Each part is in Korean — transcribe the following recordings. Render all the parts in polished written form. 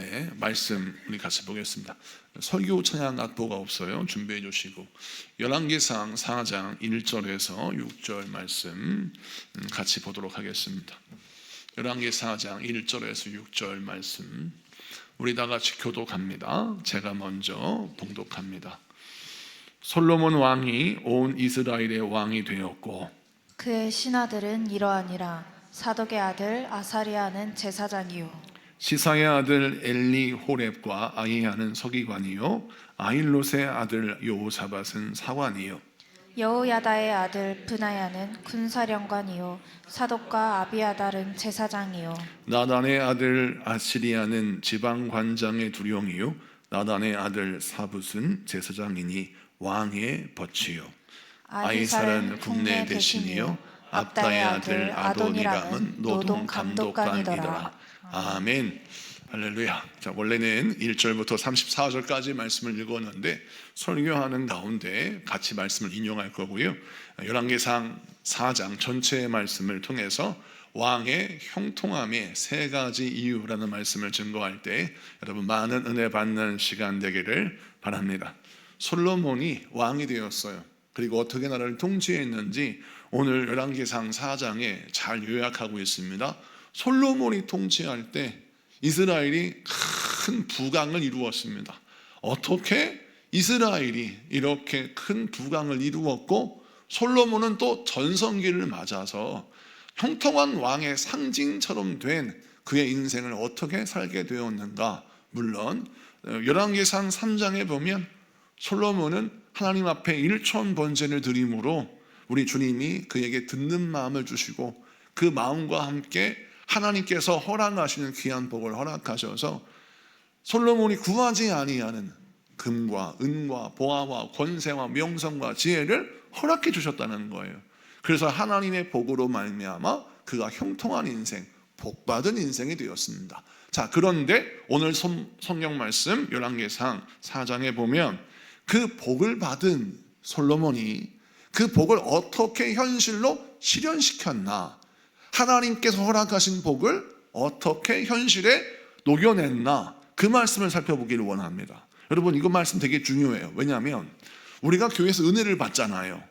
네, 말씀 우리 같이 보겠습니다. 설교 찬양 악보가 없어요. 준비해 주시고 열왕기상 4장 1절에서 6절 말씀 같이 보도록 하겠습니다. 열왕기상 4장 1절에서 6절 말씀 우리 다 같이 교독합니다. 제가 먼저 봉독합니다. 솔로몬 왕이 온 이스라엘의 왕이 되었고 그의 신하들은 이러하니라. 사독의 아들 아사리아는 제사장이요 시사의 아들 엘리 호렙과 아히야는 서기관이요 아힐롯의 아들 여호사밧은 사관이요 여호야다의 아들 브나야는 군사령관이요 사독과 아비아달은 제사장이요 나단의 아들 아시리아는 지방관장의 두령이요 나단의 아들 사붓은 제사장이니 왕의 벗이요 아히살은 국내 대신이요 압다의 아들 아도니람은 노동 감독관이더라. 아멘. 할렐루야. 자, 원래는 1절부터 34절까지 말씀을 읽었는데 설교하는 가운데 같이 말씀을 인용할 거고요. 열왕기상 4장 전체의 말씀을 통해서 왕의 형통함의 세 가지 이유라는 말씀을 증거할 때 여러분 많은 은혜 받는 시간 되기를 바랍니다. 솔로몬이 왕이 되었어요. 그리고 어떻게 나라를 통치했는지 오늘 열왕기상 4장에 잘 요약하고 있습니다. 솔로몬이 통치할 때 이스라엘이 큰 부강을 이루었습니다. 어떻게 이스라엘이 이렇게 큰 부강을 이루었고 솔로몬은 또 전성기를 맞아서 형통한 왕의 상징처럼 된 그의 인생을 어떻게 살게 되었는가? 물론 열왕기상 3장에 보면 솔로몬은 하나님 앞에 일천 번제를 드림으로 우리 주님이 그에게 듣는 마음을 주시고 그 마음과 함께 하나님께서 허락하시는 귀한 복을 허락하셔서 솔로몬이 구하지 아니하는 금과 은과 보화와 권세와 명성과 지혜를 허락해 주셨다는 거예요. 그래서 하나님의 복으로 말미암아 그가 형통한 인생, 복받은 인생이 되었습니다. 자, 그런데 오늘 성경 말씀 열왕기상 4장에 보면 그 복을 받은 솔로몬이 그 복을 어떻게 현실로 실현시켰나, 하나님께서 허락하신 복을 어떻게 현실에 녹여냈나, 그 말씀을 살펴보기를 원합니다. 여러분, 이거 말씀 되게 중요해요. 왜냐하면 우리가 교회에서 은혜를 받잖아요.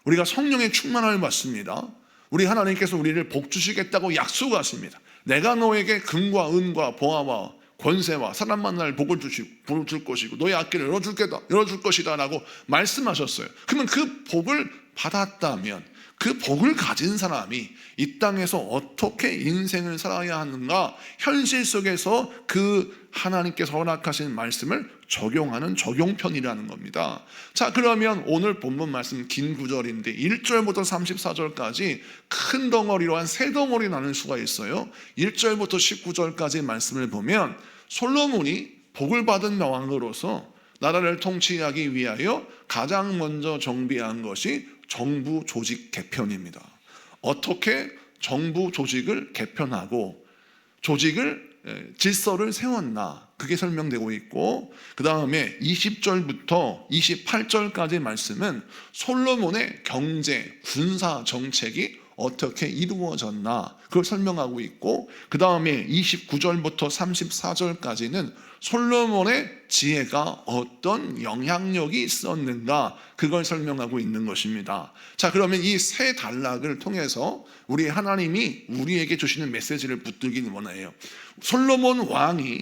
우리가 성령의 충만함을 받습니다. 우리 하나님께서 우리를 복 주시겠다고 약속하십니다. 내가 너에게 금과 은과 보화와 권세와 사람 만날 복을 줄 것이고 너의 앞길을 열어줄 것이다 라고 말씀하셨어요. 그러면 그 복을 받았다면 그 복을 가진 사람이 이 땅에서 어떻게 인생을 살아야 하는가, 현실 속에서 그 하나님께서 허락하신 말씀을 적용하는 적용편이라는 겁니다. 자, 그러면 오늘 본문 말씀 긴 구절인데 1절부터 34절까지 큰 덩어리로 한 세 덩어리 나눌 수가 있어요. 1절부터 19절까지 말씀을 보면 솔로몬이 복을 받은 왕으로서 나라를 통치하기 위하여 가장 먼저 정비한 것이 정부 조직 개편입니다. 어떻게 정부 조직을 개편하고 질서를 세웠나, 그게 설명되고 있고, 그 다음에 20절부터 28절까지 말씀은 솔로몬의 경제, 군사 정책이 어떻게 이루어졌나, 그걸 설명하고 있고, 그 다음에 29절부터 34절까지는 솔로몬의 지혜가 어떤 영향력이 있었는가, 그걸 설명하고 있는 것입니다. 자, 그러면 이 세 단락을 통해서 우리 하나님이 우리에게 주시는 메시지를 붙들기를 원해요. 솔로몬 왕이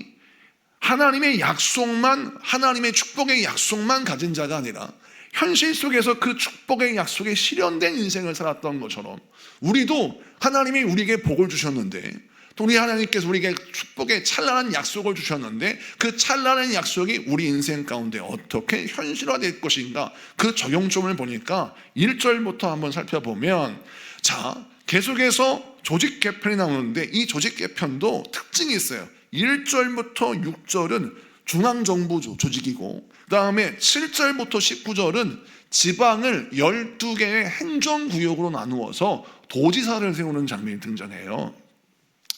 하나님의 약속만, 하나님의 축복의 약속만 가진 자가 아니라 현실 속에서 그 축복의 약속에 실현된 인생을 살았던 것처럼 우리도 하나님이 우리에게 복을 주셨는데, 또 우리 하나님께서 우리에게 축복의 찬란한 약속을 주셨는데 그 찬란한 약속이 우리 인생 가운데 어떻게 현실화될 것인가, 그 적용점을 보니까 1절부터 한번 살펴보면, 자, 계속해서 조직 개편이 나오는데 이 조직 개편도 특징이 있어요. 1절부터 6절은 중앙정부 조직이고, 그 다음에 7절부터 19절은 지방을 12개의 행정구역으로 나누어서 도지사를 세우는 장면이 등장해요.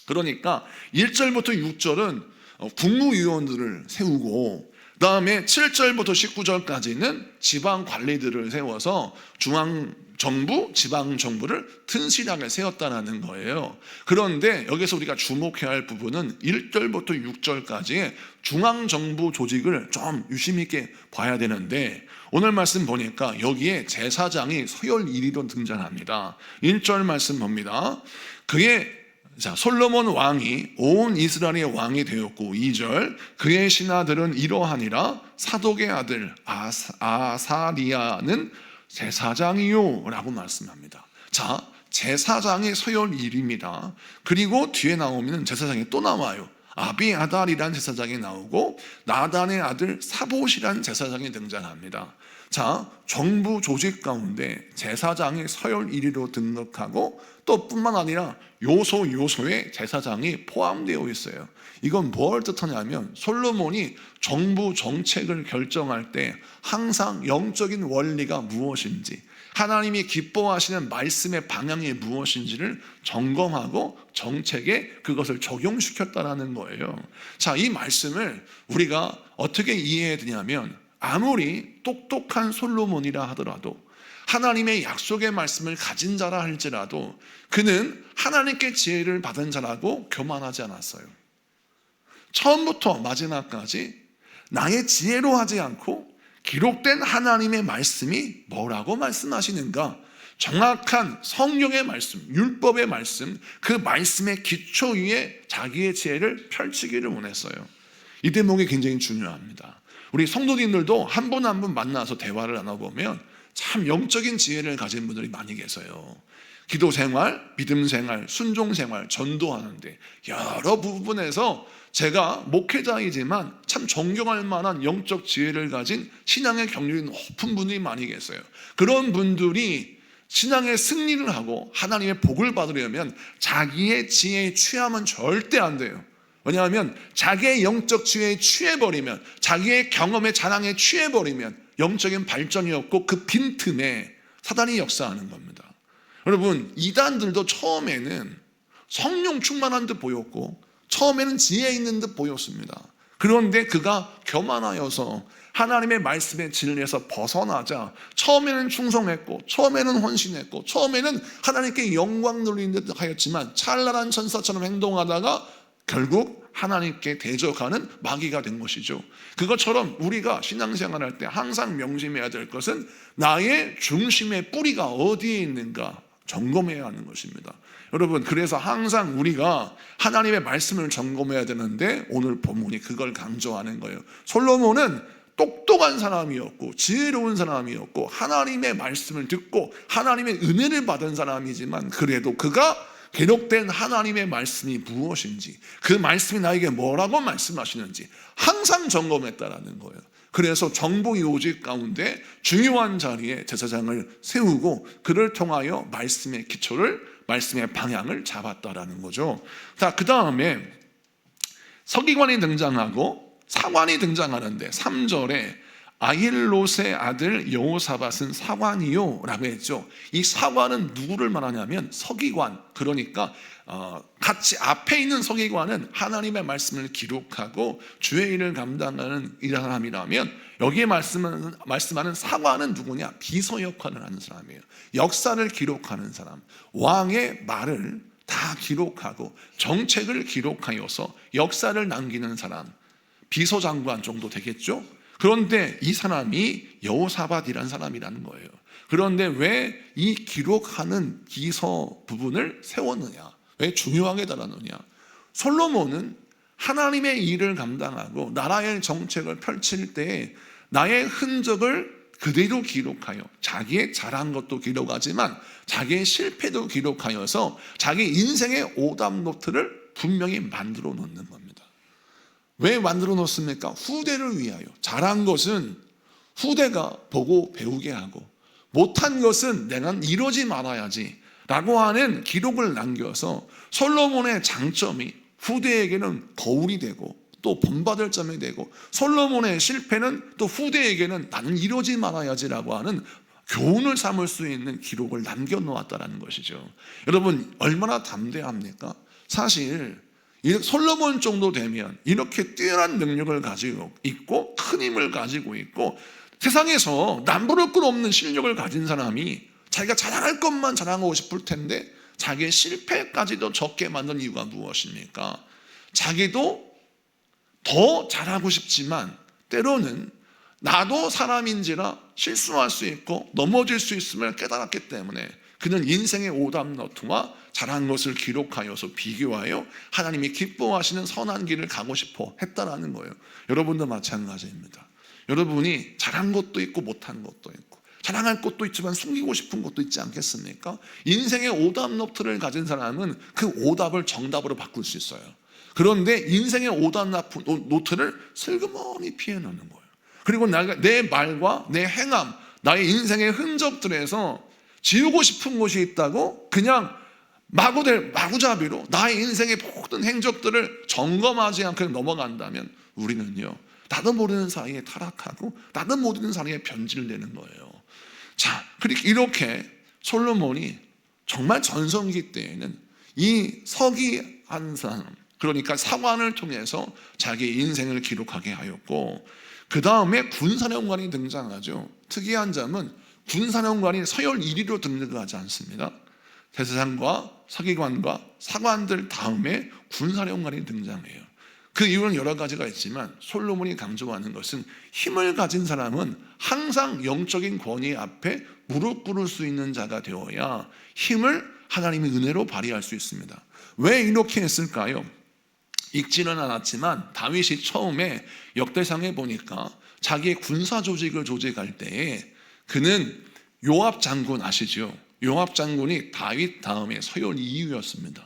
그러니까 1절부터 6절은 국무위원들을 세우고, 그 다음에 7절부터 19절까지는 지방 관리들을 세워서 중앙 정부, 지방 정부를 튼실하게 세웠다는 거예요. 그런데 여기서 우리가 주목해야 할 부분은 1절부터 6절까지의 중앙정부 조직을 좀 유심히 있게 봐야 되는데, 오늘 말씀 보니까 여기에 제사장이 서열 1위로 등장합니다. 1절 말씀 봅니다. 솔로몬 왕이 온 이스라엘의 왕이 되었고, 2절 그의 신하들은 이러하니라. 사독의 아들 아사리야는 제사장이요 라고 말씀합니다. 자, 제사장이 서열 1위입니다. 그리고 뒤에 나오면 제사장이 또 나와요. 아비아달이라는 제사장이 나오고 나단의 아들 사봇이라는 제사장이 등장합니다. 자, 정부 조직 가운데 제사장이 서열 1위로 등록하고 또 뿐만 아니라 요소에 제사장이 포함되어 있어요. 이건 뭘 뜻하냐면 솔로몬이 정부 정책을 결정할 때 항상 영적인 원리가 무엇인지, 하나님이 기뻐하시는 말씀의 방향이 무엇인지를 점검하고 정책에 그것을 적용시켰다라는 거예요. 자, 이 말씀을 우리가 어떻게 이해해야 되냐면, 아무리 똑똑한 솔로몬이라 하더라도, 하나님의 약속의 말씀을 가진 자라 할지라도 그는 하나님께 지혜를 받은 자라고 교만하지 않았어요. 처음부터 마지막까지 나의 지혜로 하지 않고 기록된 하나님의 말씀이 뭐라고 말씀하시는가, 정확한 성령의 말씀, 율법의 말씀, 그 말씀의 기초 위에 자기의 지혜를 펼치기를 원했어요. 이 대목이 굉장히 중요합니다. 우리 성도님들도 한 분 한 분 만나서 대화를 나눠보면 참 영적인 지혜를 가진 분들이 많이 계세요. 기도 생활, 믿음 생활, 순종 생활, 전도하는데 여러 부분에서 제가 목회자이지만 참 존경할 만한 영적 지혜를 가진 신앙의 경륜이 높은 분들이 많이 계세요. 그런 분들이 신앙의 승리를 하고 하나님의 복을 받으려면 자기의 지혜에 취하면 절대 안 돼요. 왜냐하면 자기의 영적 지혜에 취해버리면, 자기의 경험의 자랑에 취해버리면 영적인 발전이 없고 그 빈틈에 사단이 역사하는 겁니다. 여러분, 이단들도 처음에는 성령 충만한 듯 보였고 처음에는 지혜 있는 듯 보였습니다. 그런데 그가 교만하여서 하나님의 말씀의 진리에서 벗어나자 처음에는 충성했고 처음에는 헌신했고 처음에는 하나님께 영광 돌리는 듯 하였지만 찬란한 천사처럼 행동하다가 결국 하나님께 대적하는 마귀가 된 것이죠. 그것처럼 우리가 신앙생활할 때 항상 명심해야 될 것은 나의 중심의 뿌리가 어디에 있는가 점검해야 하는 것입니다. 여러분, 그래서 항상 우리가 하나님의 말씀을 점검해야 되는데 오늘 본문이 그걸 강조하는 거예요. 솔로몬은 똑똑한 사람이었고 지혜로운 사람이었고 하나님의 말씀을 듣고 하나님의 은혜를 받은 사람이지만, 그래도 그가 기록된 하나님의 말씀이 무엇인지, 그 말씀이 나에게 뭐라고 말씀하시는지 항상 점검했다라는 거예요. 그래서 정부 요직 가운데 중요한 자리에 제사장을 세우고 그를 통하여 말씀의 기초를, 말씀의 방향을 잡았다라는 거죠. 자, 그 다음에 서기관이 등장하고 사관이 등장하는데 3절에 아힐롯의 아들 여호사밧은 사관이요 라고 했죠. 이 사관은 누구를 말하냐면 서기관, 그러니까 같이 앞에 있는 서기관은 하나님의 말씀을 기록하고 주의 일을 감당하는 이 사람이라면, 여기에 말씀하는 사관은 누구냐? 비서 역할을 하는 사람이에요. 역사를 기록하는 사람, 왕의 말을 다 기록하고 정책을 기록하여서 역사를 남기는 사람, 비서장관 정도 되겠죠? 그런데 이 사람이 여호사밧이라는 사람이라는 거예요. 그런데 왜 이 기록하는 비서 부분을 세웠느냐? 왜 중요하게 달았느냐? 솔로몬은 하나님의 일을 감당하고 나라의 정책을 펼칠 때 나의 흔적을 그대로 기록하여 자기의 잘한 것도 기록하지만 자기의 실패도 기록하여서 자기 인생의 오답노트를 분명히 만들어 놓는 겁니다. 왜 만들어 놓습니까? 후대를 위하여. 잘한 것은 후대가 보고 배우게 하고, 못한 것은 내가 이러지 말아야지 라고 하는 기록을 남겨서 솔로몬의 장점이 후대에게는 거울이 되고 또 본받을 점이 되고, 솔로몬의 실패는 또 후대에게는 나는 이러지 말아야지라고 하는 교훈을 삼을 수 있는 기록을 남겨놓았다는 것이죠. 여러분, 얼마나 담대합니까? 사실 솔로몬 정도 되면 이렇게 뛰어난 능력을 가지고 있고 큰 힘을 가지고 있고 세상에서 남부를 것 없는 실력을 가진 사람이 자기가 자랑할 것만 자랑하고 싶을 텐데 자기의 실패까지도 적게 만든 이유가 무엇입니까? 자기도 더 잘하고 싶지만 때로는 나도 사람인지라 실수할 수 있고 넘어질 수 있음을 깨달았기 때문에 그는 인생의 오답노트와 잘한 것을 기록하여서 비교하여 하나님이 기뻐하시는 선한 길을 가고 싶어 했다라는 거예요. 여러분도 마찬가지입니다. 여러분이 잘한 것도 있고 못한 것도 있고 자랑할 것도 있지만 숨기고 싶은 것도 있지 않겠습니까? 인생의 오답노트를 가진 사람은 그 오답을 정답으로 바꿀 수 있어요. 그런데 인생의 오답노트를 슬그머니 피해놓는 거예요. 그리고 내 말과 내 행함, 나의 인생의 흔적들에서 지우고 싶은 것이 있다고 그냥 마구잡이로 나의 인생의 모든 행적들을 점검하지 않고 넘어간다면 우리는요, 나도 모르는 사이에 타락하고 나도 모르는 사이에 변질되는 거예요. 자, 그렇게 이렇게 솔로몬이 정말 전성기 때에는 이 서기 한 사람, 그러니까 사관을 통해서 자기 인생을 기록하게 하였고, 그 다음에 군사령관이 등장하죠. 특이한 점은 군사령관이 서열 1위로 등극하지 않습니다. 대제사장과 서기관과 사관들 다음에 군사령관이 등장해요. 그 이유는 여러 가지가 있지만 솔로몬이 강조하는 것은 힘을 가진 사람은 항상 영적인 권위 앞에 무릎 꿇을 수 있는 자가 되어야 힘을 하나님의 은혜로 발휘할 수 있습니다. 왜 이렇게 했을까요? 읽지는 않았지만 다윗이 처음에 역대상에 보니까 자기의 군사 조직을 조직할 때에 그는 요압 장군 아시죠? 요압 장군이 다윗 다음에 서열 2위였습니다.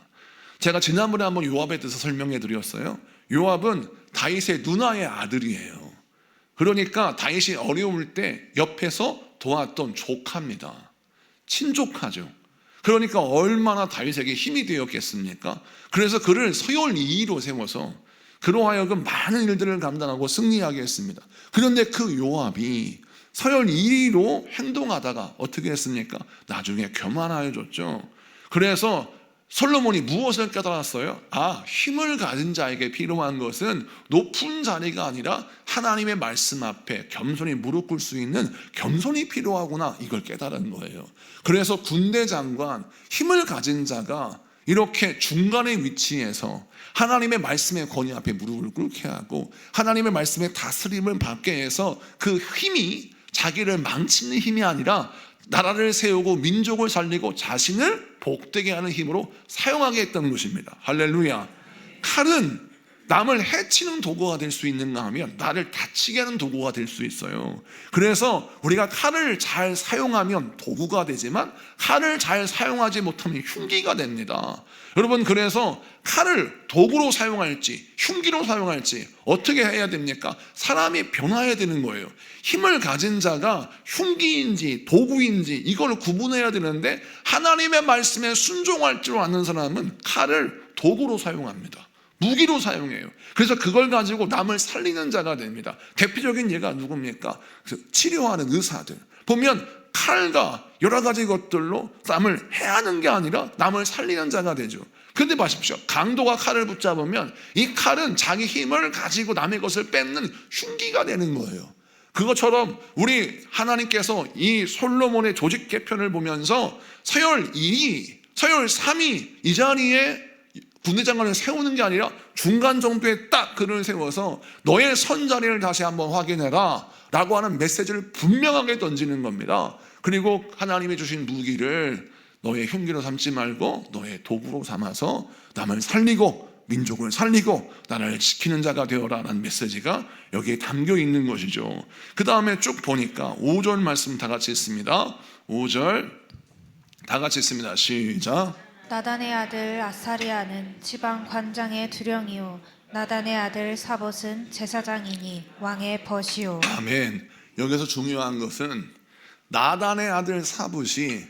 제가 지난번에 한번 요압에 대해서 설명해 드렸어요. 요압은 다윗의 누나의 아들이에요. 그러니까 다윗이 어려울 때 옆에서 도왔던 조카입니다. 친조카죠. 그러니까 얼마나 다윗에게 힘이 되었겠습니까? 그래서 그를 서열 2위로 세워서 그로 하여금 많은 일들을 감당하고 승리하게 했습니다. 그런데 그 요압이 서열 2위로 행동하다가 어떻게 했습니까? 나중에 교만하여졌죠. 그래서 솔로몬이 무엇을 깨달았어요? 힘을 가진 자에게 필요한 것은 높은 자리가 아니라 하나님의 말씀 앞에 겸손히 무릎 꿇을 수 있는 겸손이 필요하구나, 이걸 깨달은 거예요. 그래서 군대 장관, 힘을 가진 자가 이렇게 중간의 위치에서 하나님의 말씀의 권위 앞에 무릎을 꿇게 하고 하나님의 말씀의 다스림을 받게 해서 그 힘이 자기를 망치는 힘이 아니라 나라를 세우고 민족을 살리고 자신을 복되게 하는 힘으로 사용하게 했던 것입니다. 할렐루야. 칼은 남을 해치는 도구가 될 수 있는가 하면 나를 다치게 하는 도구가 될 수 있어요. 그래서 우리가 칼을 잘 사용하면 도구가 되지만 칼을 잘 사용하지 못하면 흉기가 됩니다. 여러분, 그래서 칼을 도구로 사용할지 흉기로 사용할지 어떻게 해야 됩니까? 사람이 변화해야 되는 거예요. 힘을 가진 자가 흉기인지 도구인지 이걸 구분해야 되는데 하나님의 말씀에 순종할 줄 아는 사람은 칼을 도구로 사용합니다. 무기로 사용해요. 그래서 그걸 가지고 남을 살리는 자가 됩니다. 대표적인 예가 누굽니까? 치료하는 의사들 보면 칼과 여러 가지 것들로 남을 해하는 게 아니라 남을 살리는 자가 되죠. 그런데 보십시오, 강도가 칼을 붙잡으면 이 칼은 자기 힘을 가지고 남의 것을 뺏는 흉기가 되는 거예요. 그것처럼 우리 하나님께서 이 솔로몬의 조직 개편을 보면서 서열 2위, 서열 3위 이 자리에 군대 장관을 세우는 게 아니라 중간 정도에 딱 그를 세워서 너의 선자리를 다시 한번 확인해라 라고 하는 메시지를 분명하게 던지는 겁니다. 그리고 하나님이 주신 무기를 너의 흉기로 삼지 말고 너의 도구로 삼아서 남을 살리고 민족을 살리고 나라를 지키는 자가 되어라 라는 메시지가 여기에 담겨 있는 것이죠. 그 다음에 쭉 보니까 5절 말씀 다 같이 읽습니다. 5절 다 같이 읽습니다. 시작. 나단의 아들 아사리아는 지방 관장의 두령이요 나단의 아들 사봇은 제사장이니 왕의 벗이요. 아멘. 여기서 중요한 것은 나단의 아들 사봇이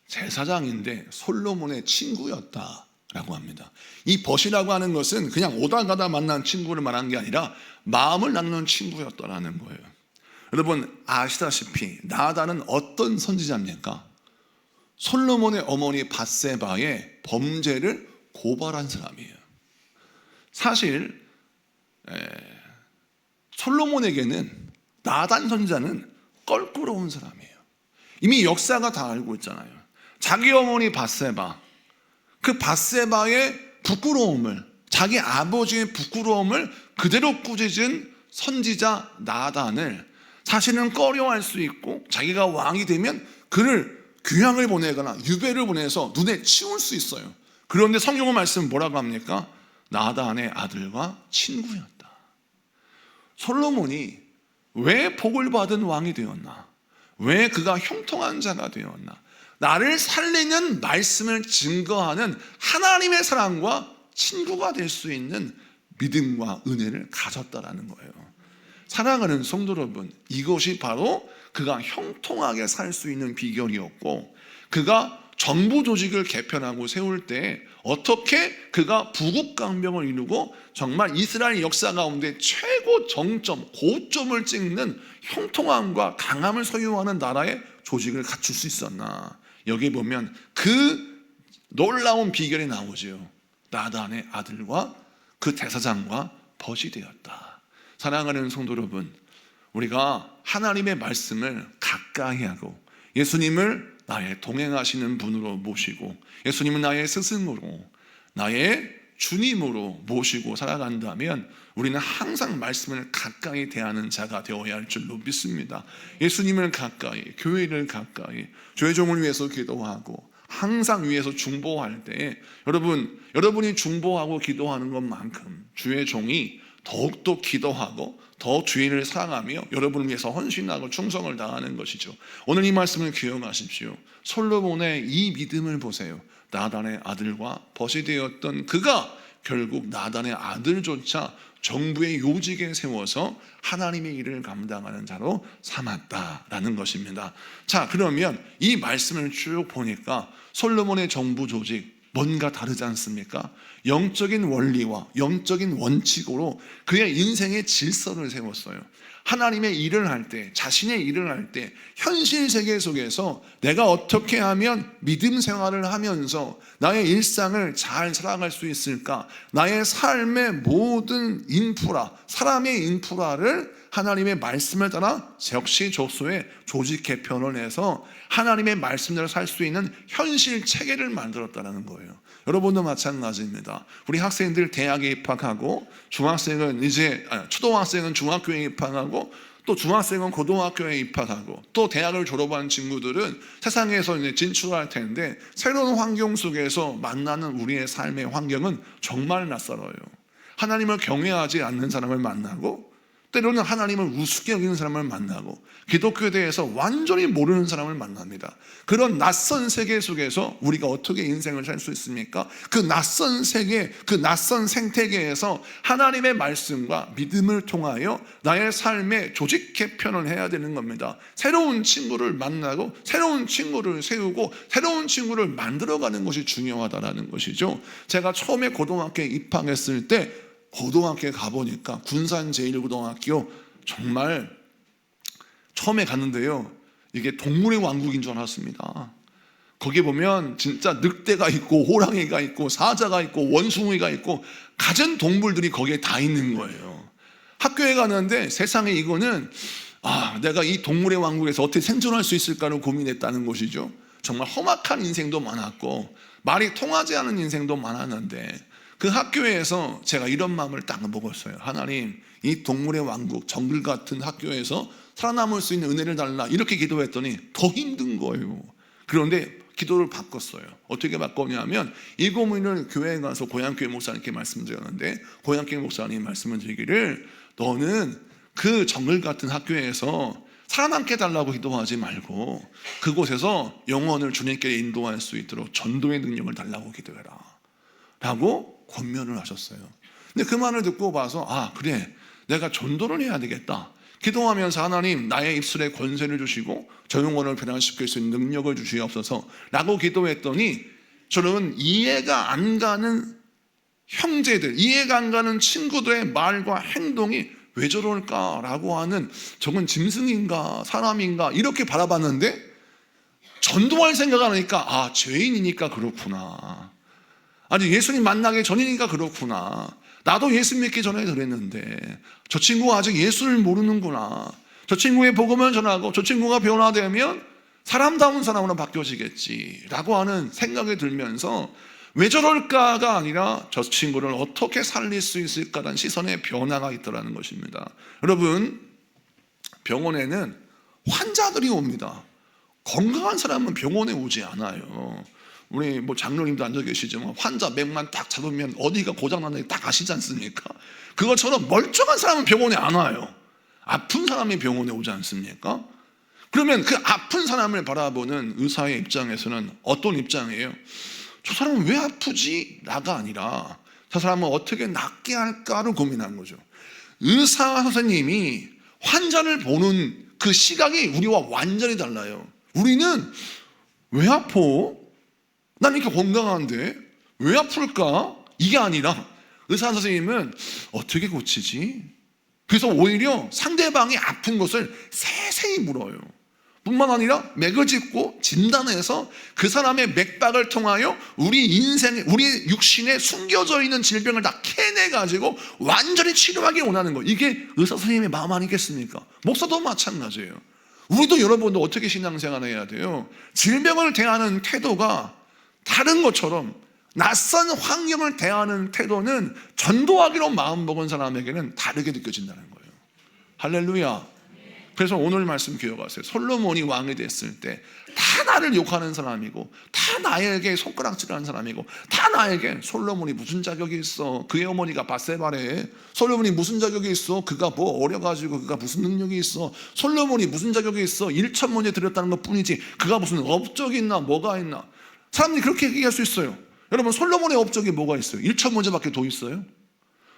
제사장인데 솔로몬의 친구였다라고 합니다. 이 벗이라고 하는 것은 그냥 오다 가다 만난 친구를 말한 게 아니라 마음을 나누는 친구였다라는 거예요. 여러분 아시다시피 나단은 어떤 선지자입니까? 솔로몬의 어머니 밧세바의 범죄를 고발한 사람이에요. 사실 솔로몬에게는 나단 선지자는 껄끄러운 사람이에요. 이미 역사가 다 알고 있잖아요. 자기 어머니 밧세바, 그 밧세바의 부끄러움을, 자기 아버지의 부끄러움을 그대로 꾸짖은 선지자 나단을 사실은 꺼려할 수 있고, 자기가 왕이 되면 그를 귀향을 보내거나 유배를 보내서 눈에 치울 수 있어요. 그런데 성경의 말씀은 뭐라고 합니까? 나단의 아들과 친구였다. 솔로몬이 왜 복을 받은 왕이 되었나? 왜 그가 형통한 자가 되었나? 나를 살리는 말씀을 증거하는 하나님의 사랑과 친구가 될 수 있는 믿음과 은혜를 가졌다라는 거예요. 사랑하는 성도 여러분, 이것이 바로 그가 형통하게 살 수 있는 비결이었고, 그가 정부 조직을 개편하고 세울 때 어떻게 그가 부국강병을 이루고 정말 이스라엘 역사 가운데 최고 정점, 고점을 찍는 형통함과 강함을 소유하는 나라의 조직을 갖출 수 있었나? 여기 보면 그 놀라운 비결이 나오죠. 나단의 아들과 그 대사장과 벗이 되었다. 사랑하는 성도 여러분, 우리가 하나님의 말씀을 가까이 하고 예수님을 나의 동행하시는 분으로 모시고 예수님은 나의 스승으로, 나의 주님으로 모시고 살아간다면 우리는 항상 말씀을 가까이 대하는 자가 되어야 할 줄로 믿습니다. 예수님을 가까이, 교회를 가까이, 죄종을 위해서 기도하고 항상 위에서 중보할 때 여러분이 중보하고 기도하는 것만큼 주의 종이 더욱더 기도하고 더 주인을 사랑하며 여러분을 위해서 헌신하고 충성을 다하는 것이죠. 오늘 이 말씀을 기억하십시오. 솔로몬의 이 믿음을 보세요. 나단의 아들과 벗이 되었던 그가 결국 나단의 아들조차 정부의 요직에 세워서 하나님의 일을 감당하는 자로 삼았다라는 것입니다. 자, 그러면 이 말씀을 쭉 보니까 솔로몬의 정부 조직 뭔가 다르지 않습니까? 영적인 원리와 영적인 원칙으로 그의 인생의 질서를 세웠어요. 하나님의 일을 할 때, 자신의 일을 할 때 현실 세계 속에서 내가 어떻게 하면 믿음 생활을 하면서 나의 일상을 잘 살아갈 수 있을까? 나의 삶의 모든 인프라, 사람의 인프라를 하나님의 말씀을 따라 적시적소에 조직 개편을 해서 하나님의 말씀대로 살 수 있는 현실 체계를 만들었다는 거예요. 여러분도 마찬가지입니다. 우리 학생들 대학에 입학하고 초등학생은 중학교에 입학하고 또 중학생은 고등학교에 입학하고 또 대학을 졸업한 친구들은 세상에서 이제 진출할 텐데 새로운 환경 속에서 만나는 우리의 삶의 환경은 정말 낯설어요. 하나님을 경외하지 않는 사람을 만나고 때로는 하나님을 우습게 여기는 사람을 만나고 기독교에 대해서 완전히 모르는 사람을 만납니다. 그런 낯선 세계 속에서 우리가 어떻게 인생을 살 수 있습니까? 그 낯선 세계, 그 낯선 생태계에서 하나님의 말씀과 믿음을 통하여 나의 삶의 조직 개편을 해야 되는 겁니다. 새로운 친구를 만나고 새로운 친구를 세우고 새로운 친구를 만들어가는 것이 중요하다는 것이죠. 제가 처음에 고등학교에 입학했을 때 고등학교에 가보니까 군산 제1고등학교 정말 처음에 갔는데요, 이게 동물의 왕국인 줄 알았습니다. 거기 보면 진짜 늑대가 있고 호랑이가 있고 사자가 있고 원숭이가 있고 가진 동물들이 거기에 다 있는 거예요. 학교에 가는데 세상에 이거는 내가 이 동물의 왕국에서 어떻게 생존할 수 있을까를 고민했다는 것이죠. 정말 험악한 인생도 많았고 말이 통하지 않은 인생도 많았는데 그 학교에서 제가 이런 마음을 딱 먹었어요. 하나님, 이 동물의 왕국 정글 같은 학교에서 살아남을 수 있는 은혜를 달라, 이렇게 기도했더니 더 힘든 거예요. 그런데 기도를 바꿨어요. 어떻게 바꿨냐면 일곱일을 교회에 가서 고향교회 목사님께 말씀드렸는데 고향교회 목사님 말씀을 드리기를 너는 그 정글 같은 학교에서 살아남게 달라고 기도하지 말고 그곳에서 영혼을 주님께 인도할 수 있도록 전도의 능력을 달라고 기도해라 라고 권면을 하셨어요. 근데 그 말을 듣고 봐서 그래, 내가 전도를 해야 되겠다. 기도하면서 하나님, 나의 입술에 권세를 주시고 저 영혼을 변화시킬 수 있는 능력을 주시옵소서 라고 기도했더니 저는 이해가 안 가는 형제들, 이해가 안 가는 친구들의 말과 행동이 왜 저럴까라고 하는, 저건 짐승인가 사람인가 이렇게 바라봤는데 전도할 생각을 하니까 죄인이니까 그렇구나, 아니 예수님 만나기 전이니까 그렇구나, 나도 예수 믿기 전에 그랬는데 저 친구가 아직 예수를 모르는구나, 저 친구의 복음을 전하고 저 친구가 변화되면 사람다운 사람으로 바뀌어지겠지라고 하는 생각이 들면서 왜 저럴까가 아니라 저 친구를 어떻게 살릴 수 있을까라는 시선의 변화가 있더라는 것입니다. 여러분, 병원에는 환자들이 옵니다. 건강한 사람은 병원에 오지 않아요. 우리 장로님도 앉아 계시지만 환자 맥만 딱 잡으면 어디가 고장났는지 딱 아시지 않습니까? 그것처럼 멀쩡한 사람은 병원에 안 와요. 아픈 사람이 병원에 오지 않습니까? 그러면 그 아픈 사람을 바라보는 의사의 입장에서는 어떤 입장이에요? 저 사람은 왜 아프지? 나가 아니라 저 사람은 어떻게 낫게 할까를 고민한 거죠. 의사 선생님이 환자를 보는 그 시각이 우리와 완전히 달라요. 우리는 왜 아파? 난 이렇게 건강한데 왜 아플까? 이게 아니라 의사 선생님은 어떻게 고치지? 그래서 오히려 상대방이 아픈 것을 세세히 물어요. 뿐만 아니라 맥을 짚고 진단해서 그 사람의 맥박을 통하여 우리 인생, 우리 육신에 숨겨져 있는 질병을 다 캐내가지고 완전히 치료하길 원하는 거예요. 이게 의사 선생님의 마음 아니겠습니까? 목사도 마찬가지예요. 우리도 여러분도 어떻게 신앙생활을 해야 돼요? 질병을 대하는 태도가 다른 것처럼 낯선 환경을 대하는 태도는 전도하기로 마음먹은 사람에게는 다르게 느껴진다는 거예요. 할렐루야. 그래서 오늘 말씀 기억하세요. 솔로몬이 왕이 됐을 때 다 나를 욕하는 사람이고 다 나에게 손가락질하는 사람이고 다 나에게 솔로몬이 무슨 자격이 있어? 그의 어머니가 밧세바래. 솔로몬이 무슨 자격이 있어? 그가 뭐 어려가지고 그가 무슨 능력이 있어? 솔로몬이 무슨 자격이 있어? 1천 문제 드렸다는 것 뿐이지 그가 무슨 업적이 있나 뭐가 있나? 사람들이 그렇게 얘기할 수 있어요. 여러분, 솔로몬의 업적이 뭐가 있어요? 1천 문제밖에 더 있어요?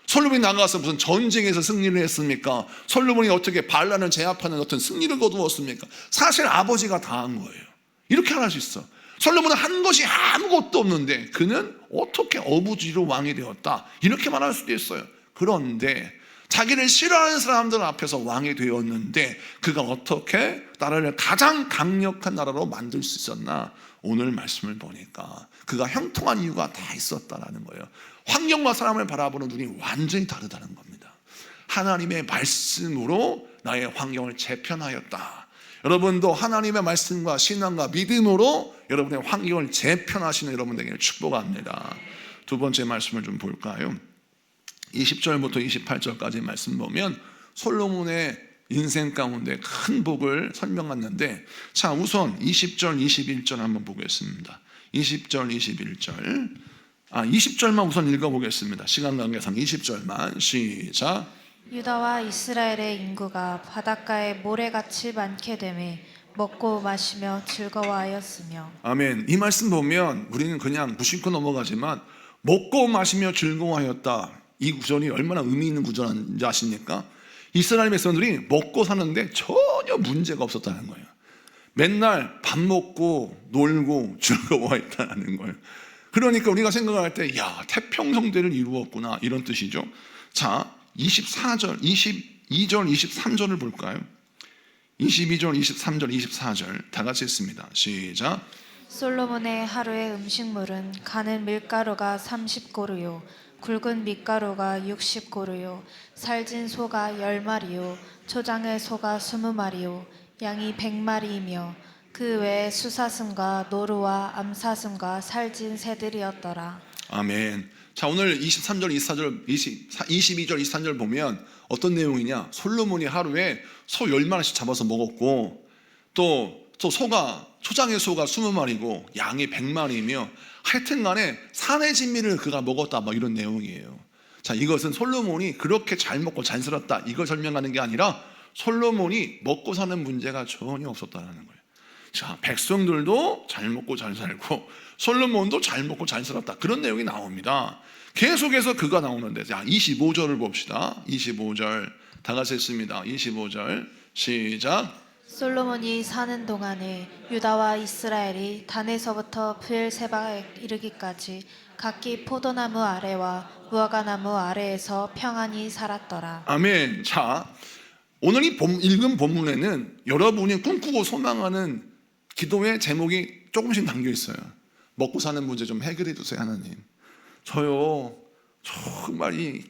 솔로몬이 나가서 무슨 전쟁에서 승리를 했습니까? 솔로몬이 어떻게 반란을 제압하는 어떤 승리를 거두었습니까? 사실 아버지가 다 한 거예요. 이렇게 할 수 있어. 솔로몬은 한 것이 아무것도 없는데 그는 어떻게 어부지로 왕이 되었다, 이렇게 말할 수도 있어요. 그런데 자기를 싫어하는 사람들 앞에서 왕이 되었는데 그가 어떻게 나라를 가장 강력한 나라로 만들 수 있었나? 오늘 말씀을 보니까 그가 형통한 이유가 다 있었다라는 거예요. 환경과 사람을 바라보는 눈이 완전히 다르다는 겁니다. 하나님의 말씀으로 나의 환경을 재편하였다. 여러분도 하나님의 말씀과 신앙과 믿음으로 여러분의 환경을 재편하시는 여러분 되기를 축복합니다. 두 번째 말씀을 좀 볼까요? 20절부터 28절까지 말씀 보면 솔로몬의 인생 가운데 큰 복을 설명하는데, 자, 우선 20절 21절 한번 보겠습니다. 20절 21절 20절만 우선 읽어보겠습니다. 시간 관계상 20절만 시작. 유다와 이스라엘의 인구가 바닷가에 모래같이 많게 되매 먹고 마시며 즐거워하였으며. 아멘. 이 말씀 보면 우리는 그냥 무심코 넘어가지만 먹고 마시며 즐거워하였다, 이 구절이 얼마나 의미 있는 구절인지 아십니까? 이스라엘 백성들이 먹고 사는데 전혀 문제가 없었다는 거예요. 맨날 밥 먹고 놀고 즐거워했다는 거예요. 그러니까 우리가 생각할 때, 야, 태평성대를 이루었구나, 이런 뜻이죠. 자, 22절 23절을 볼까요? 22절 23절 24절 다 같이 읽습니다. 시작. 솔로몬의 하루의 음식물은 가는 밀가루가 30고루요 굵은 밀가루가 60고루요 살진 소가 10마리요 초장의 소가 20마리요 양이 100마리이며 그 외에 수사슴과 노루와 암사슴과 살진 새들이었더라. 아멘. 자, 오늘 23절 24절 22절 23절 보면 어떤 내용이냐? 솔로몬이 하루에 소 10마리씩 잡아서 먹었고, 또 소가, 초장의 소가 20마리고 양이 100마리이며 하여튼 간에 산의 진미를 그가 먹었다, 뭐 이런 내용이에요. 자, 이것은 솔로몬이 그렇게 잘 먹고 잘 살았다, 이걸 설명하는 게 아니라 솔로몬이 먹고 사는 문제가 전혀 없었다는 거예요. 자, 백성들도 잘 먹고 잘 살고 솔로몬도 잘 먹고 잘 살았다, 그런 내용이 나옵니다. 계속해서 그가 나오는데, 자, 25절을 봅시다. 25절 다 같이 읽습니다. 25절 시작. 솔로몬이 사는 동안에 유다와 이스라엘이 단에서부터 브엘세바에 이르기까지 각기 포도나무 아래와 무화과나무 아래에서 평안히 살았더라. 아멘. 자, 오늘 이 읽은 본문에는 여러분이 꿈꾸고 소망하는 기도의 제목이 조금씩 담겨 있어요. 먹고 사는 문제 좀 해결해 주세요, 하나님. 저요, 정말 이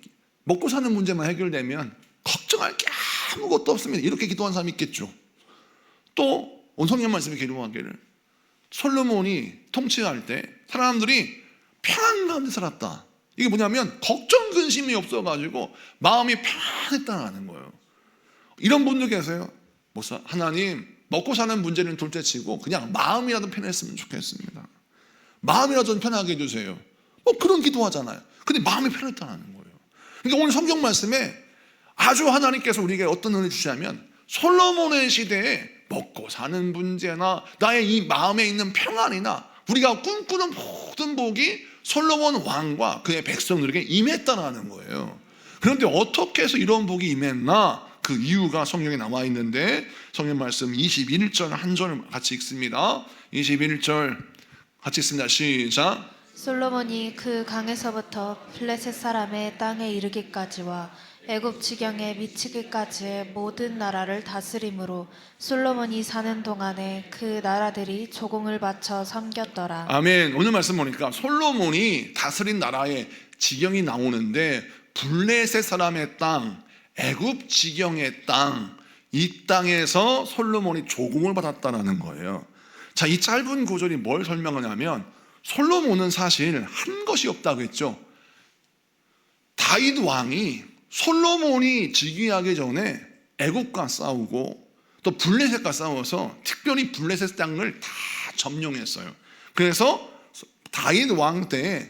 먹고 사는 문제만 해결되면 걱정할 게 아무것도 없습니다, 이렇게 기도한 사람이 있겠죠. 또 오늘 성경 말씀이 기록하기를 솔로몬이 통치할 때 사람들이 평안 가운데 살았다. 이게 뭐냐면 걱정 근심이 없어가지고 마음이 편안했다는 거예요. 이런 분들 계세요. 목사, 하나님 먹고 사는 문제는 둘째치고 그냥 마음이라도 편했으면 좋겠습니다. 마음이라도 좀 편하게 해주세요. 뭐 그런 기도하잖아요. 근데 마음이 편했다는 거예요. 그러니까 오늘 성경 말씀에 아주 하나님께서 우리에게 어떤 은혜를 주시냐면 솔로몬의 시대에 먹고 사는 문제나 나의 이 마음에 있는 평안이나 우리가 꿈꾸는 모든 복이 솔로몬 왕과 그의 백성들에게 임했다는 거예요. 그런데 어떻게 해서 이런 복이 임했나? 그 이유가 성경에 나와 있는데 성경 말씀 21절 한 절 같이 읽습니다. 21절 같이 읽습니다. 시작. 솔로몬이 그 강에서부터 블레셋 사람의 땅에 이르기까지와 애굽 지경에 미치기까지의 모든 나라를 다스림으로 솔로몬이 사는 동안에 그 나라들이 조공을 바쳐 섬겼더라. 아멘. 오늘 말씀 보니까 솔로몬이 다스린 나라의 지경이 나오는데 블레셋 사람의 땅, 애굽 지경의 땅, 이 땅에서 솔로몬이 조공을 받았다는 거예요. 자, 이 짧은 구절이 뭘 설명하냐면 솔로몬은 사실 한 것이 없다고 했죠. 다윗 왕이 솔로몬이 즉위하기 전에 애굽과 싸우고 또 블레셋과 싸워서 특별히 블레셋 땅을 다 점령했어요. 그래서 다윗 왕 때에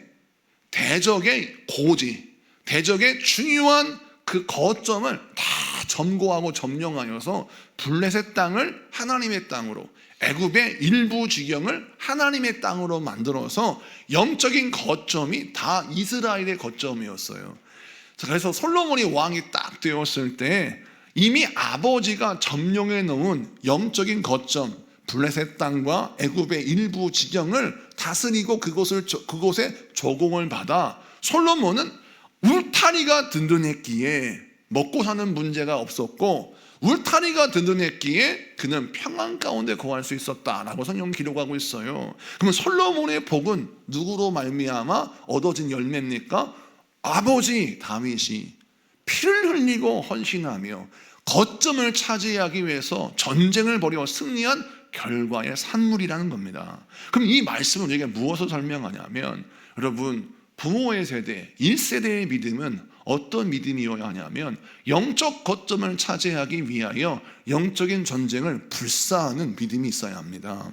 대적의 고지, 대적의 중요한 그 거점을 다 점거하고 점령하여서 블레셋 땅을 하나님의 땅으로, 애굽의 일부 지경을 하나님의 땅으로 만들어서 영적인 거점이 다 이스라엘의 거점이었어요. 그래서 솔로몬이 왕이 딱 되었을 때 이미 아버지가 점령해 놓은 영적인 거점 블레셋 땅과 애굽의 일부 지경을 다스리고 그곳에 조공을 받아 솔로몬은 울타리가 든든했기에 먹고 사는 문제가 없었고 울타리가 든든했기에 그는 평안 가운데 거할 수 있었다라고 성경 기록하고 있어요. 그러면 솔로몬의 복은 누구로 말미암아 얻어진 열매입니까? 아버지 다윗이 피를 흘리고 헌신하며 거점을 차지하기 위해서 전쟁을 벌여 승리한 결과의 산물이라는 겁니다. 그럼 이 말씀은 우리에게 무엇을 설명하냐면 여러분 부모의 세대 1세대의 믿음은 어떤 믿음이어야 하냐면 영적 거점을 차지하기 위하여 영적인 전쟁을 불사하는 믿음이 있어야 합니다.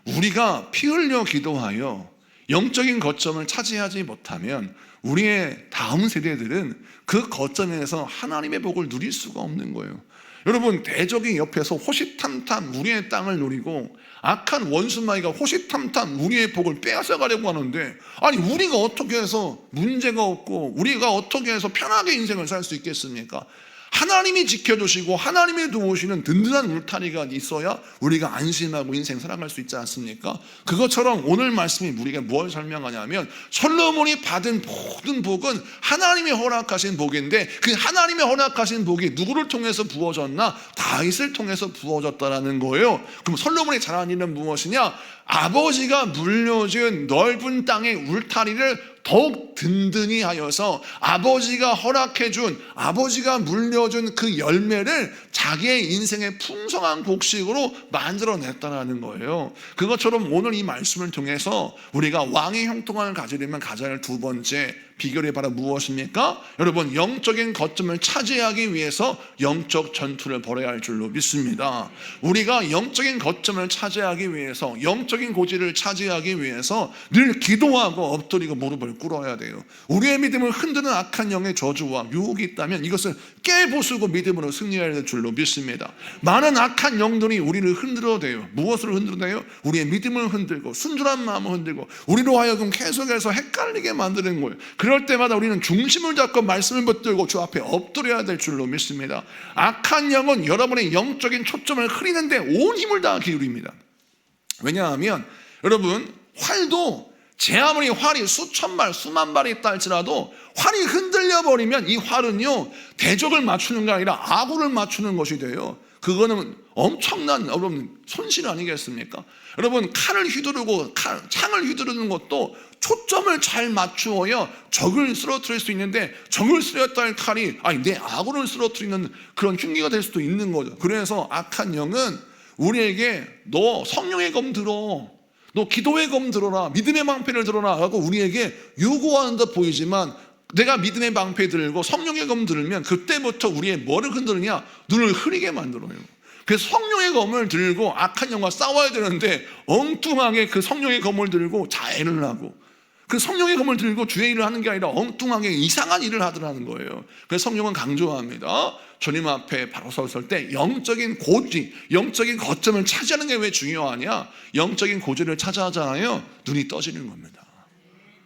우리가 피 흘려 기도하여 영적인 거점을 차지하지 못하면 우리의 다음 세대들은 그 거점에서 하나님의 복을 누릴 수가 없는 거예요. 여러분 대적이 옆에서 호시탐탐 우리의 땅을 노리고 악한 원수마귀가 호시탐탐 우리의 복을 빼앗아가려고 하는데 아니 우리가 어떻게 해서 문제가 없고 우리가 어떻게 해서 편하게 인생을 살 수 있겠습니까? 하나님이 지켜주시고 하나님이 도우시는 든든한 울타리가 있어야 우리가 안심하고 인생 살아갈 수 있지 않습니까? 그것처럼 오늘 말씀이 우리가 뭘 설명하냐면 솔로몬이 받은 모든 복은 하나님이 허락하신 복인데 그 하나님이 허락하신 복이 누구를 통해서 부어졌나? 다윗을 통해서 부어졌다라는 거예요. 그럼 솔로몬이 잘한 일은 무엇이냐? 아버지가 물려준 넓은 땅의 울타리를 더욱 든든히 하여서 아버지가 허락해준 아버지가 물려준 그 열매를 자기의 인생의 풍성한 곡식으로 만들어냈다는 거예요. 그것처럼 오늘 이 말씀을 통해서 우리가 왕의 형통함을 가지려면 가져야 할 두 번째 비결이 바로 무엇입니까? 여러분 영적인 거점을 차지하기 위해서 영적 전투를 벌여야 할 줄로 믿습니다. 우리가 영적인 거점을 차지하기 위해서 영적인 고지를 차지하기 위해서 늘 기도하고 엎드리고 무릎을 꿇어야 돼요. 우리의 믿음을 흔드는 악한 영의 저주와 유혹이 있다면 이것을 깨부수고 믿음으로 승리해야 될 줄로 믿습니다. 많은 악한 영들이 우리를 흔들어대요. 무엇을 흔들어대요? 우리의 믿음을 흔들고 순전한 마음을 흔들고 우리로 하여금 계속해서 헷갈리게 만드는 거예요. 그럴 때마다 우리는 중심을 잡고 말씀을 붙들고 주 앞에 엎드려야 될 줄로 믿습니다. 악한 영은 여러분의 영적인 초점을 흐리는데 온 힘을 다 기울입니다. 왜냐하면 여러분 활도 제 아무리 활이 수천 발 수만 발이 있다 할지라도 활이 흔들려 버리면 이 활은요 대적을 맞추는 게 아니라 아군을 맞추는 것이 돼요. 그거는 엄청난 여러분 손실 아니겠습니까? 여러분 칼을 휘두르고 창을 휘두르는 것도 초점을 잘 맞추어야 적을 쓰러뜨릴 수 있는데 적을 쓰러뜨렸다 할 칼이 내 아군을 쓰러뜨리는 그런 흉기가 될 수도 있는 거죠. 그래서 악한 영은 우리에게 너 성령의 검 들어, 너 기도의 검 들어라, 믿음의 방패를 들어라 라고 우리에게 요구하는 듯 보이지만, 내가 믿음의 방패 들고 성령의 검 들면 그때부터 우리의 뭐를 흔들느냐? 눈을 흐리게 만들어요. 그래서 성령의 검을 들고 악한 영과 싸워야 되는데 엉뚱하게 그 성령의 검을 들고 자해를 하고, 그 성령의 검을 들고 주의 일을 하는 게 아니라 엉뚱하게 이상한 일을 하더라는 거예요. 그래서 성령은 강조합니다. 주님 앞에 바로 섰을 때 영적인 고지, 영적인 거점을 차지하는 게 왜 중요하냐? 영적인 고지를 차지하잖아요. 눈이 떠지는 겁니다.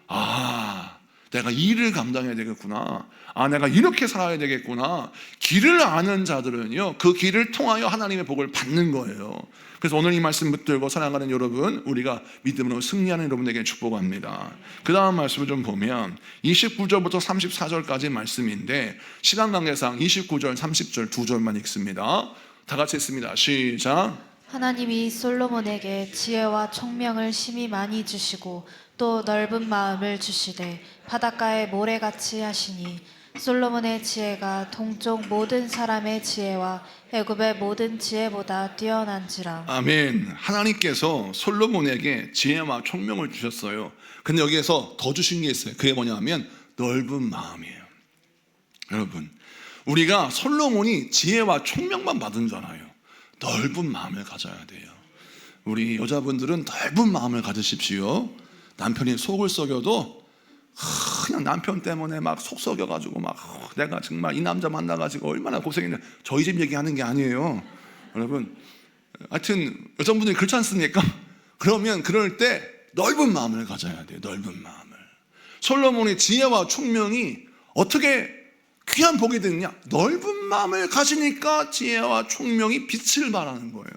아, 내가 이 일을 감당해야 되겠구나. 아, 내가 이렇게 살아야 되겠구나. 길을 아는 자들은요, 그 길을 통하여 하나님의 복을 받는 거예요. 그래서 오늘 이 말씀 붙들고 사랑하는 여러분, 우리가 믿음으로 승리하는 여러분에게 축복합니다. 그 다음 말씀을 좀 보면 29절부터 34절까지 말씀인데, 시간 관계상 29절, 30절 두 절만 읽습니다. 다 같이 읽습니다. 시작. 하나님이 솔로몬에게 지혜와 총명을 심히 많이 주시고 또 넓은 마음을 주시되 바닷가의 모래같이 하시니, 솔로몬의 지혜가 동쪽 모든 사람의 지혜와 애굽의 모든 지혜보다 뛰어난지라. 아멘. 하나님께서 솔로몬에게 지혜와 총명을 주셨어요. 근데 여기에서 더 주신 게 있어요. 그게 뭐냐면 넓은 마음이에요. 여러분, 우리가 솔로몬이 지혜와 총명만 받은 줄 알아요. 넓은 마음을 가져야 돼요. 우리 여자분들은 넓은 마음을 가지십시오. 남편이 속을 썩여도 그냥 남편 때문에 막 속 썩여가지고 막 내가 정말 이 남자 만나가지고 얼마나 고생했는데, 저희 집 얘기하는 게 아니에요. 여러분, 하여튼 여자분들이 그렇지 않습니까? 그러면 그럴 때 넓은 마음을 가져야 돼요. 넓은 마음을. 솔로몬의 지혜와 총명이 어떻게 귀한 복이 됐냐? 넓은 마음을 가지니까 지혜와 총명이 빛을 발하는 거예요.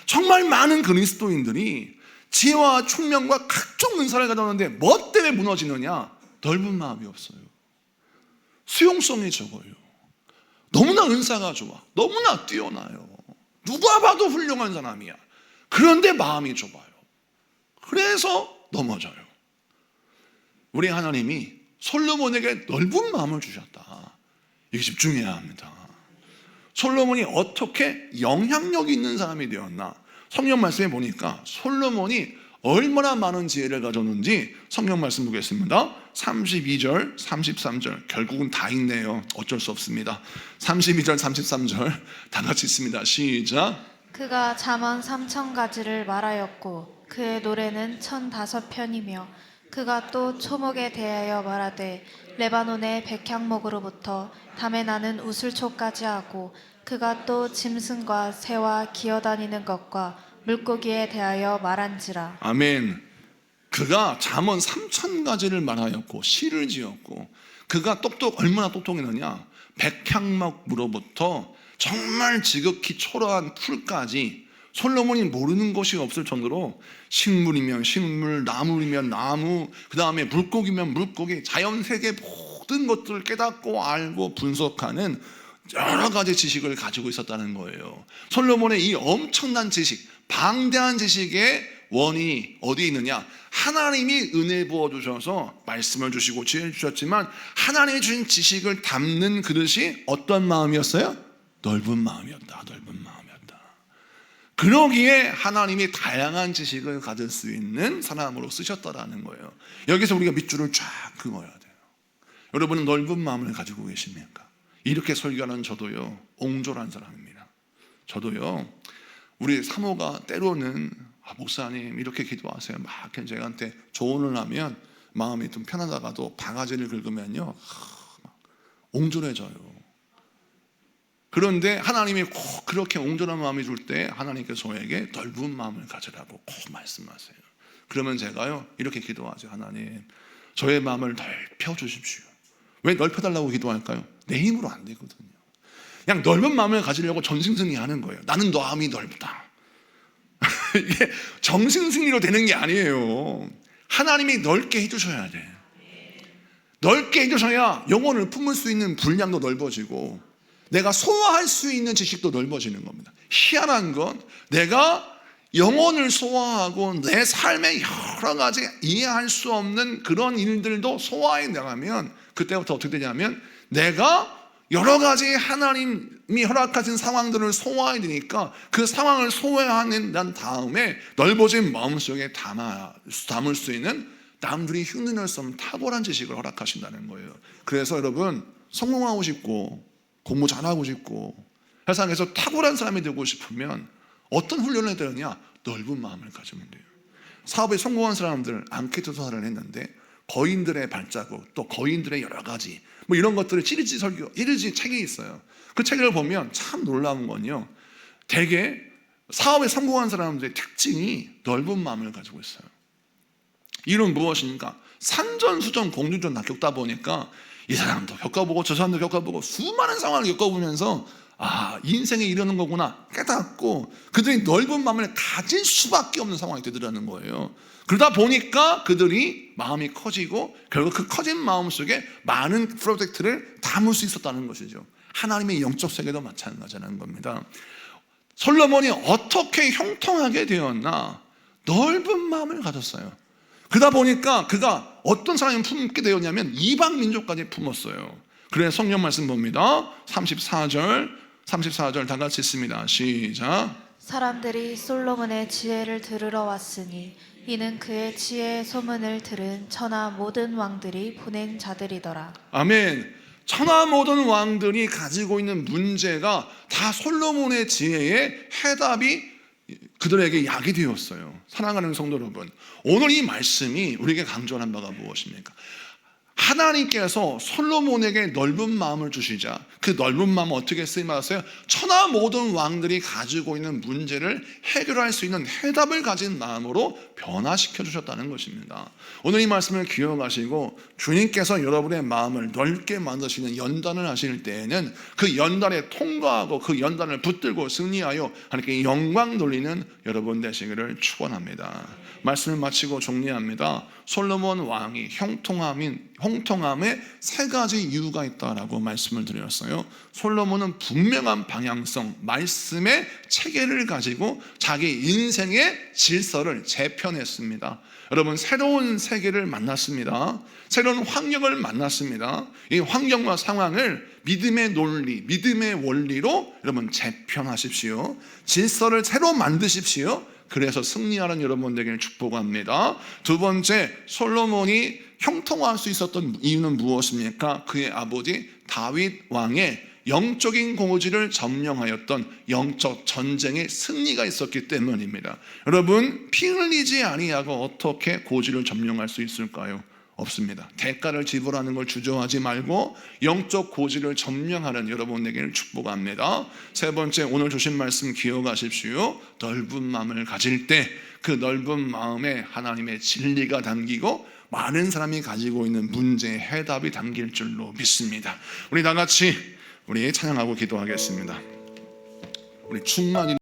정말 많은 그리스도인들이 지혜와 총명과 각종 은사를 가졌는데 뭐 때문에 무너지느냐? 넓은 마음이 없어요. 수용성이 적어요. 너무나 은사가 좋아, 너무나 뛰어나요, 누가 봐도 훌륭한 사람이야. 그런데 마음이 좁아요. 그래서 넘어져요. 우리 하나님이 솔로몬에게 넓은 마음을 주셨다. 이게 집중해야 합니다. 솔로몬이 어떻게 영향력 있는 사람이 되었나? 성경 말씀에 보니까 솔로몬이 얼마나 많은 지혜를 가졌는지 성경 말씀 보겠습니다. 32절, 33절, 결국은 다 읽네요. 어쩔 수 없습니다. 32절, 33절 다 같이 읽습니다. 시작. 그가 잠언 3,000가지를 말하였고 그의 노래는 1,005편이며 그가 또 초목에 대하여 말하되 레바논의 백향목으로부터 담에 나는 우슬초까지 하고, 그가 또 짐승과 새와 기어다니는 것과 물고기에 대하여 말한지라. 아멘. 그가 잠언 3,000가지를 말하였고 시를 지었고, 그가 얼마나 똑똑했느냐? 백향목으로부터 정말 지극히 초라한 풀까지 솔로몬이 모르는 것이 없을 정도로 식물이면 식물, 나무이면 나무, 그 다음에 물고기면 물고기, 자연세계 모든 것들을 깨닫고 알고 분석하는 여러 가지 지식을 가지고 있었다는 거예요. 솔로몬의 이 엄청난 지식, 방대한 지식의 원인이 어디에 있느냐? 하나님이 은혜 부어주셔서 말씀을 주시고 지혜를 주셨지만, 하나님이 주신 지식을 담는 그릇이 어떤 마음이었어요? 넓은 마음이었다. 넓은 마음이었다. 그러기에 하나님이 다양한 지식을 가질 수 있는 사람으로 쓰셨다라는 거예요. 여기서 우리가 밑줄을 쫙 그어야 돼요. 여러분은 넓은 마음을 가지고 계십니까? 이렇게 설교하는 저도요, 옹졸한 사람입니다. 저도요, 우리 사모가 때로는 목사님 이렇게 기도하세요 막 저한테 조언을 하면 마음이 좀 편하다가도 바가지를 긁으면요 막 옹졸해져요. 그런데 하나님이 꼭 그렇게 옹졸한 마음이 줄 때 하나님께서 저에게 넓은 마음을 가지라고 꼭 말씀하세요. 그러면 제가요 이렇게 기도하죠. 하나님, 저의 마음을 넓혀 주십시오. 왜 넓혀달라고 기도할까요? 내 힘으로 안 되거든요. 그냥 넓은 마음을 가지려고 전승승리하는 거예요. 나는 마음이 넓다. 이게 정신승리로 되는 게 아니에요. 하나님이 넓게 해주셔야 돼. 넓게 해주셔야 영혼을 품을 수 있는 분량도 넓어지고 내가 소화할 수 있는 지식도 넓어지는 겁니다. 희한한 건 내가 영혼을 소화하고 내 삶의 여러 가지 이해할 수 없는 그런 일들도 소화해 나가면 그때부터 어떻게 되냐면 내가 여러 가지 하나님이 허락하신 상황들을 소화해야 되니까 그 상황을 소화하는 다음에 넓어진 마음속에 담을 수 있는 남들이 흉내낼 수 없는 탁월한 지식을 허락하신다는 거예요. 그래서 여러분, 성공하고 싶고 공부 잘하고 싶고 세상에서 탁월한 사람이 되고 싶으면 어떤 훈련을 해야 되느냐? 넓은 마음을 가지면 돼요. 사업에 성공한 사람들 앙케이트 조사를 했는데 거인들의 발자국, 또 거인들의 여러 가지 뭐 이런 것들을 시리즈 책이 있어요. 그 책을 보면 참 놀라운 건요, 대개 사업에 성공한 사람들의 특징이 넓은 마음을 가지고 있어요. 이는 무엇입니까? 산전수전 공중전 다 겪다 보니까 이 사람도 겪어보고 저 사람도 겪어보고 수많은 상황을 겪어보면서 인생에 이러는 거구나 깨닫고 그들이 넓은 마음을 가질 수밖에 없는 상황이 되더라는 거예요. 그러다 보니까 그들이 마음이 커지고 결국 그 커진 마음 속에 많은 프로젝트를 담을 수 있었다는 것이죠. 하나님의 영적 세계도 마찬가지라는 겁니다. 솔로몬이 어떻게 형통하게 되었나? 넓은 마음을 가졌어요. 그러다 보니까 그가 어떤 사람을 품게 되었냐면 이방 민족까지 품었어요. 그래서 성경 말씀 봅니다. 34절 다 같이 읽습니다. 시작. 사람들이 솔로몬의 지혜를 들으러 왔으니 이는 그의 지혜의 소문을 들은 천하 모든 왕들이 보낸 자들이더라. 아멘. 천하 모든 왕들이 가지고 있는 문제가 다 솔로몬의 지혜의 해답이 그들에게 약이 되었어요. 사랑하는 성도 여러분, 오늘 이 말씀이 우리에게 강조하는 바가 무엇입니까? 하나님께서 솔로몬에게 넓은 마음을 주시자 그 넓은 마음은 어떻게 쓰임받았어요? 천하 모든 왕들이 가지고 있는 문제를 해결할 수 있는 해답을 가진 마음으로 변화시켜 주셨다는 것입니다. 오늘 이 말씀을 기억하시고 주님께서 여러분의 마음을 넓게 만드시는 연단을 하실 때에는 그 연단에 통과하고 그 연단을 붙들고 승리하여 하나님께 영광 돌리는 여러분 되시기를 축원합니다. 말씀을 마치고 정리합니다. 솔로몬 왕이 형통함에 세 가지 이유가 있다라고 말씀을 드렸어요. 솔로몬은 분명한 방향성, 말씀의 체계를 가지고 자기 인생의 질서를 재편했습니다. 여러분, 새로운 세계를 만났습니다. 새로운 환경을 만났습니다. 이 환경과 상황을 믿음의 논리, 믿음의 원리로 여러분 재편하십시오. 질서를 새로 만드십시오. 그래서 승리하는 여러분 되기를 축복합니다. 두 번째, 솔로몬이 형통할 수 있었던 이유는 무엇입니까? 그의 아버지 다윗 왕의 영적인 고지를 점령하였던 영적 전쟁의 승리가 있었기 때문입니다. 여러분, 피 흘리지 아니하고 어떻게 고지를 점령할 수 있을까요? 없습니다. 대가를 지불하는 걸 주저하지 말고 영적 고지를 점령하는 여러분에게는 축복합니다. 세 번째, 오늘 주신 말씀 기억하십시오. 넓은 마음을 가질 때 그 넓은 마음에 하나님의 진리가 담기고 많은 사람이 가지고 있는 문제의 해답이 담길 줄로 믿습니다. 우리 다 같이 우리 찬양하고 기도하겠습니다. 우리 충만히